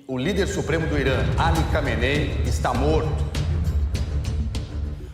O líder supremo do Irã, Ali Khamenei, está morto.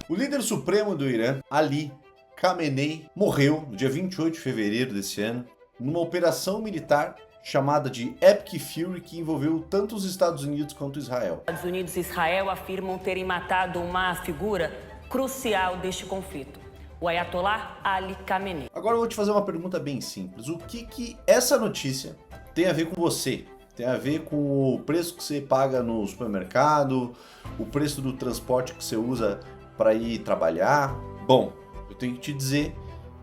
O líder supremo do Irã, Ali Khamenei, morreu no dia 28 de fevereiro desse ano numa operação militar chamada de Epic Fury, que envolveu tanto os Estados Unidos quanto Israel. Estados Unidos e Israel afirmam terem matado uma figura crucial deste conflito, o Ayatollah Ali Khamenei. Agora eu vou te fazer uma pergunta bem simples. O que essa notícia tem a ver com você? Tem a ver com o preço que você paga no supermercado, o preço do transporte que você usa para ir trabalhar? Bom, eu tenho que te dizer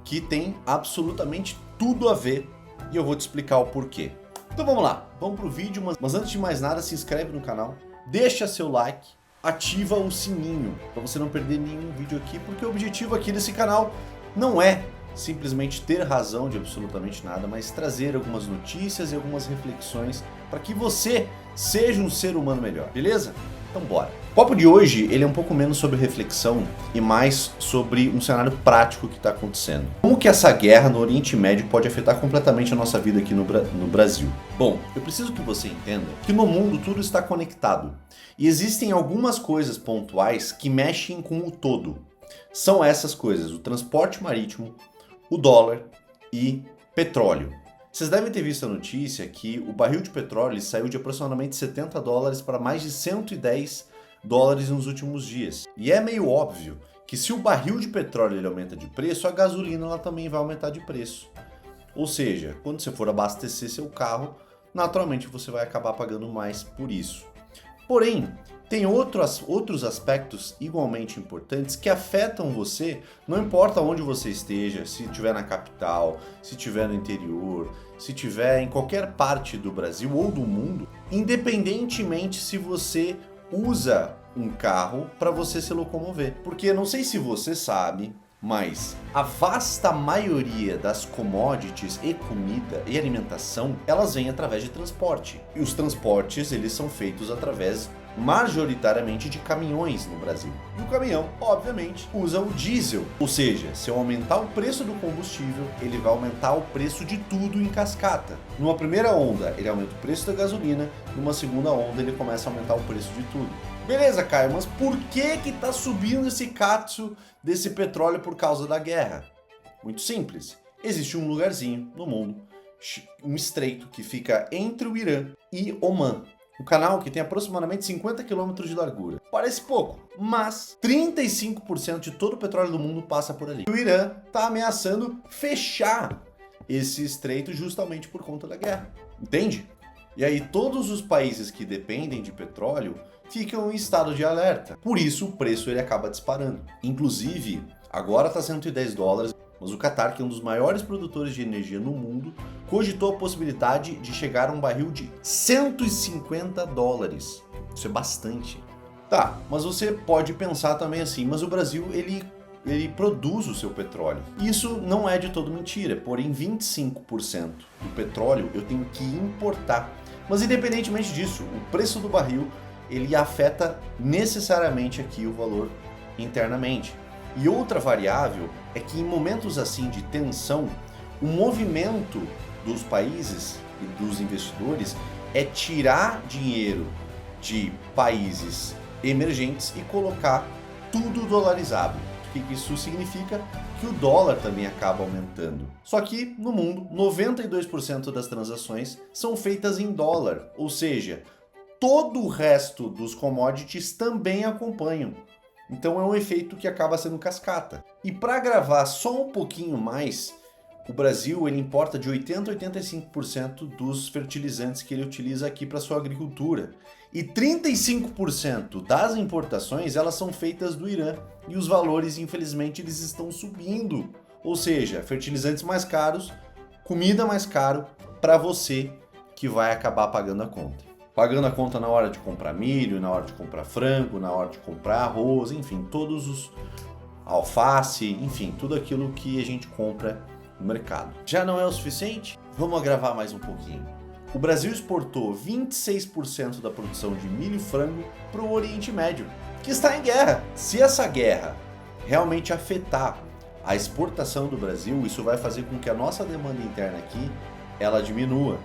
que tem absolutamente tudo a ver e eu vou te explicar o porquê. Então vamos lá, vamos pro vídeo, mas antes de mais nada, se inscreve no canal, deixa seu like, ativa o sininho para você não perder nenhum vídeo aqui, porque o objetivo aqui desse canal não é simplesmente ter razão de absolutamente nada, mas trazer algumas notícias e algumas reflexões para que você seja um ser humano melhor, beleza? Então bora! O papo de hoje ele é um pouco menos sobre reflexão e mais sobre um cenário prático que está acontecendo. Como que essa guerra no Oriente Médio pode afetar completamente a nossa vida aqui no Brasil? Bom, eu preciso que você entenda que no mundo tudo está conectado e existem algumas coisas pontuais que mexem com o todo. São essas coisas: o transporte marítimo, o dólar e petróleo. Vocês devem ter visto a notícia que o barril de petróleo saiu de aproximadamente 70 dólares para mais de 110 dólares nos últimos dias. E é meio óbvio que se o barril de petróleo ele aumenta de preço, a gasolina ela também vai aumentar de preço. Ou seja, quando você for abastecer seu carro, naturalmente você vai acabar pagando mais por isso. Porém, tem outros aspectos igualmente importantes que afetam você, não importa onde você esteja, se estiver na capital, se estiver no interior, se estiver em qualquer parte do Brasil ou do mundo, independentemente se você usa um carro para você se locomover. Porque não sei se você sabe, mas a vasta maioria das commodities e comida e alimentação, elas vêm através de transporte. E os transportes, eles são feitos através majoritariamente de caminhões no Brasil. E o caminhão, obviamente, usa o diesel. Ou seja, se eu aumentar o preço do combustível, ele vai aumentar o preço de tudo em cascata. Numa primeira onda, ele aumenta o preço da gasolina, numa segunda onda, ele começa a aumentar o preço de tudo. Beleza, Caio, mas por que tá subindo esse katsu desse petróleo por causa da guerra? Muito simples. Existe um lugarzinho no mundo, um estreito, que fica entre o Irã e Omã. Um canal que tem aproximadamente 50 km de largura. Parece pouco, mas 35% de todo o petróleo do mundo passa por ali. O Irã está ameaçando fechar esse estreito justamente por conta da guerra. Entende? E aí todos os países que dependem de petróleo ficam em estado de alerta. Por isso o preço ele acaba disparando. Inclusive, agora está 110 dólares. Mas o Qatar, que é um dos maiores produtores de energia no mundo, cogitou a possibilidade de chegar a um barril de 150 dólares. Isso é bastante. Tá, mas você pode pensar também assim, mas o Brasil, ele produz o seu petróleo. Isso não é de todo mentira, porém 25% do petróleo eu tenho que importar. Mas independentemente disso, o preço do barril, ele afeta necessariamente aqui o valor internamente. E outra variável é que em momentos assim de tensão, o movimento dos países e dos investidores é tirar dinheiro de países emergentes e colocar tudo dolarizado. O que isso significa? Que o dólar também acaba aumentando. Só que no mundo, 92% das transações são feitas em dólar, ou seja, todo o resto dos commodities também acompanham. Então é um efeito que acaba sendo cascata. E para gravar só um pouquinho mais, o Brasil ele importa de 80% a 85% dos fertilizantes que ele utiliza aqui para sua agricultura. E 35% das importações elas são feitas do Irã. E os valores, infelizmente, eles estão subindo. Ou seja, fertilizantes mais caros, comida mais caro para você que vai acabar pagando a conta. Pagando a conta na hora de comprar milho, na hora de comprar frango, na hora de comprar arroz, enfim, todos os alface, enfim, tudo aquilo que a gente compra no mercado. Já não é o suficiente? Vamos gravar mais um pouquinho. O Brasil exportou 26% da produção de milho e frango para o Oriente Médio, que está em guerra. Se essa guerra realmente afetar a exportação do Brasil, isso vai fazer com que a nossa demanda interna aqui ela diminua.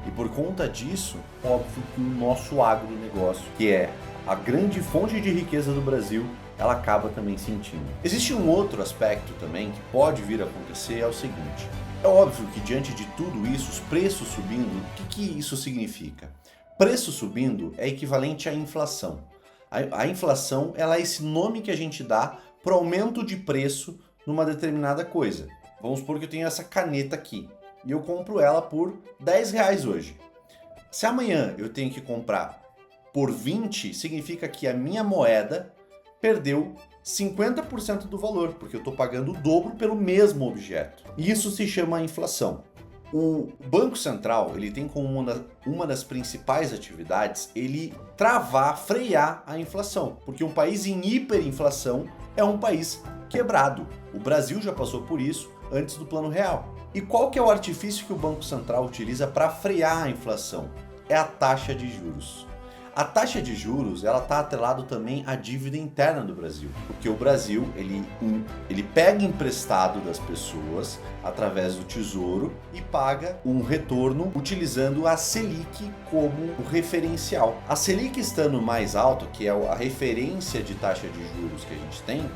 E por conta disso, óbvio que o nosso agronegócio, que é a grande fonte de riqueza do Brasil, ela acaba também sentindo. Existe um outro aspecto também que pode vir a acontecer, é o seguinte. É óbvio que diante de tudo isso, os preços subindo, o que isso significa? Preço subindo é equivalente à inflação. A inflação, ela é esse nome que a gente dá para o aumento de preço numa determinada coisa. Vamos supor que eu tenho essa caneta aqui e eu compro ela por R$10 hoje. Se amanhã eu tenho que comprar por 20, significa que a minha moeda perdeu 50% do valor, porque eu estou pagando o dobro pelo mesmo objeto. E isso se chama inflação. O Banco Central, ele tem como uma das principais atividades, ele travar, frear a inflação, porque um país em hiperinflação é um país quebrado. O Brasil já passou por isso antes do Plano Real. E qual que é o artifício que o Banco Central utiliza para frear a inflação? É a taxa de juros. A taxa de juros, ela está atrelada também à dívida interna do Brasil, porque o Brasil, ele pega emprestado das pessoas através do Tesouro e paga um retorno utilizando a Selic como o referencial. A Selic estando mais alta, que é a referência de taxa de juros que a gente tem,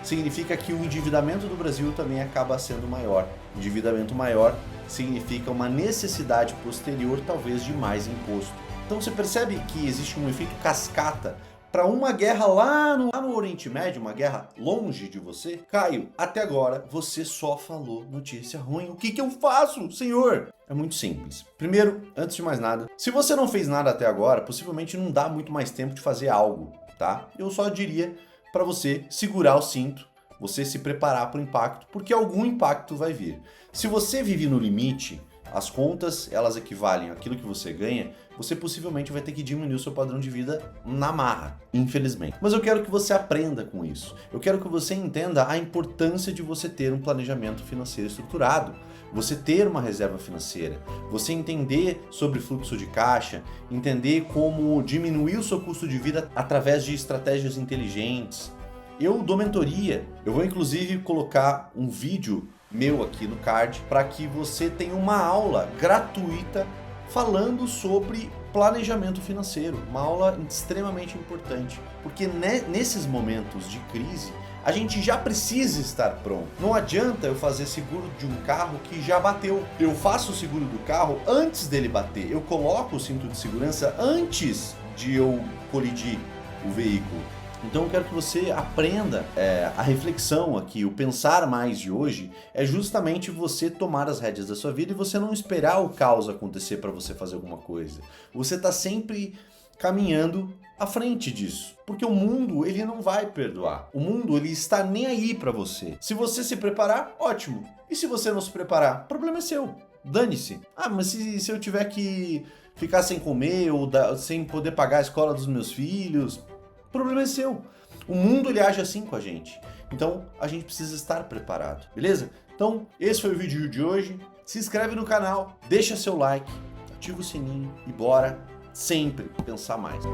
significa que o endividamento do Brasil também acaba sendo maior. Endividamento maior significa uma necessidade posterior, talvez, de mais imposto. Então você percebe que existe um efeito cascata para uma guerra lá no Oriente Médio, uma guerra longe de você. Caio, até agora você só falou notícia ruim. O que eu faço, senhor? É muito simples. Primeiro, antes de mais nada, se você não fez nada até agora, possivelmente não dá muito mais tempo de fazer algo, tá? Eu só diria para você segurar o cinto, você se preparar para o impacto, porque algum impacto vai vir. Se você vive no limite, as contas, elas equivalem àquilo que você ganha, você possivelmente vai ter que diminuir o seu padrão de vida na marra, infelizmente. Mas eu quero que você aprenda com isso. Eu quero que você entenda a importância de você ter um planejamento financeiro estruturado, você ter uma reserva financeira, você entender sobre fluxo de caixa, entender como diminuir o seu custo de vida através de estratégias inteligentes. Eu dou mentoria, eu vou inclusive colocar um vídeo meu aqui no card para que você tenha uma aula gratuita falando sobre planejamento financeiro, uma aula extremamente importante, porque nesses momentos de crise a gente já precisa estar pronto. Não adianta eu fazer seguro de um carro que já bateu. Eu faço o seguro do carro antes dele bater, eu coloco o cinto de segurança antes de eu colidir o veículo. Então eu quero que você aprenda a reflexão aqui, o pensar mais de hoje é justamente você tomar as rédeas da sua vida e você não esperar o caos acontecer para você fazer alguma coisa. Você está sempre caminhando à frente disso, porque o mundo ele não vai perdoar. O mundo ele está nem aí para você. Se você se preparar, ótimo. E se você não se preparar, o problema é seu. Dane-se. Ah, mas se eu tiver que ficar sem comer ou sem poder pagar a escola dos meus filhos, o problema é seu. O mundo ele age assim com a gente. Então a gente precisa estar preparado, beleza? Então esse foi o vídeo de hoje. Se inscreve no canal, deixa seu like, ativa o sininho e bora sempre pensar mais.